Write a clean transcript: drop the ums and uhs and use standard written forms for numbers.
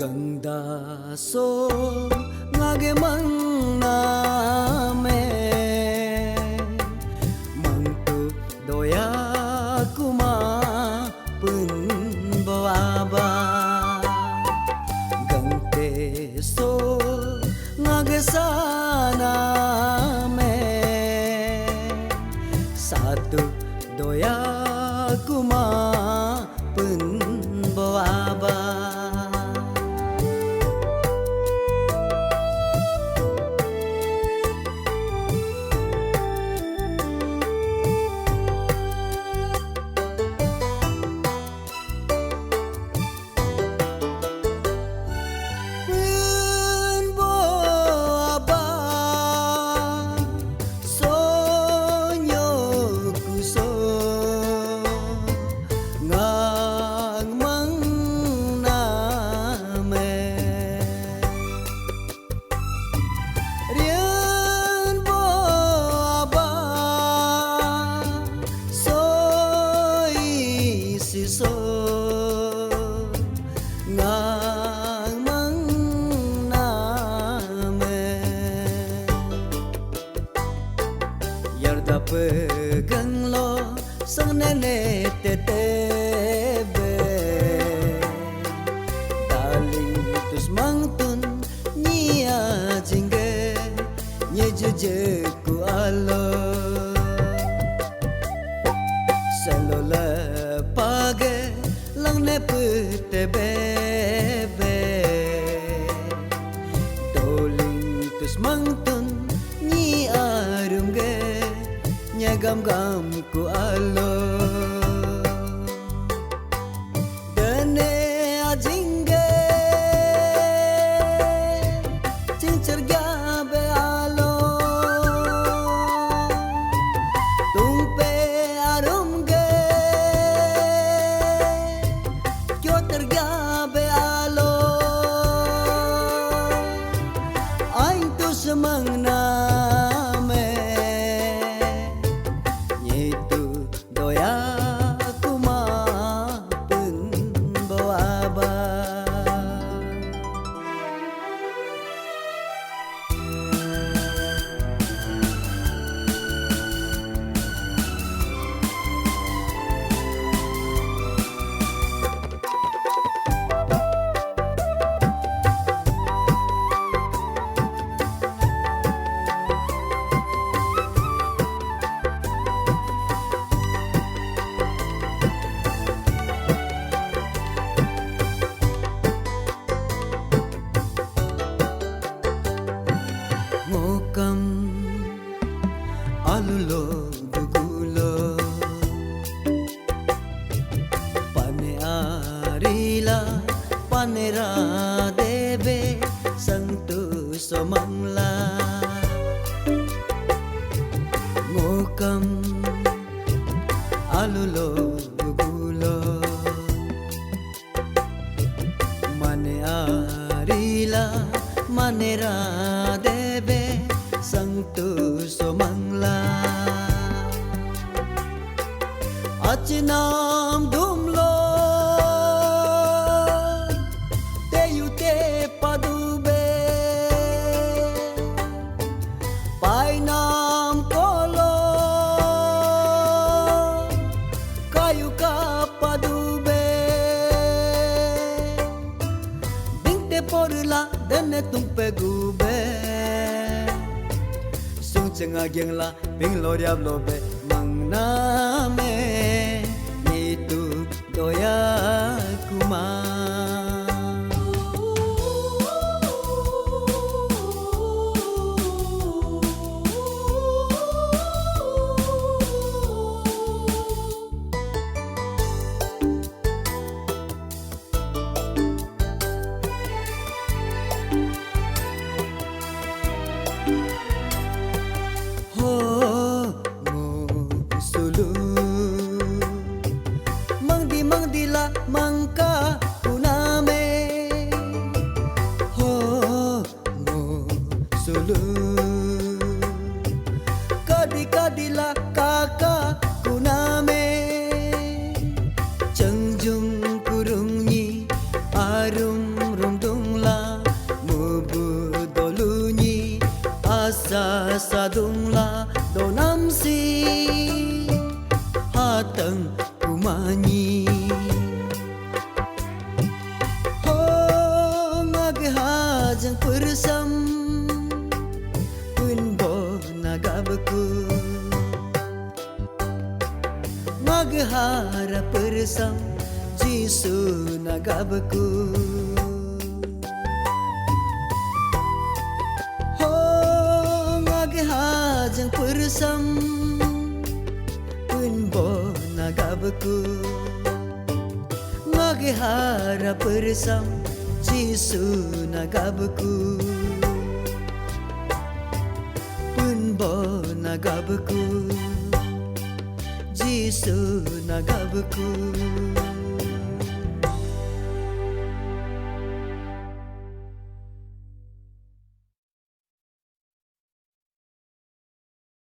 ganda so ngage mang na me mang tu doya kuma pun bawa gante so ngage sana me satu doya kuma pun bawa pegang lo sang nenek tetebe daling tus mangtun nia jingge nyejeje ku alo salola page lang ne petebe daling tus mangtun ni arumge gam-gam ku alo dane ajinge cincer gabe alo tumpe arumge kyo tergabe alo ain tu semang na alulo gugulo pane arila panera debe santu somangla ngokam alulo gugulo mane arila manera debe santu somangla achinam dumlo teyute padube painam kolo kayuka padube binte porla dene tumpe gube cengagiang la ping lo diablo be mang name itu doya kuma sulu matang kumanyi ho ngaghajang persam kunbo nagabku maghara persam Jisu nagabku ho ngaghajang persam kunbo nagabku maghara persam Jisu nagabku punbo nagabku Jisu nagabku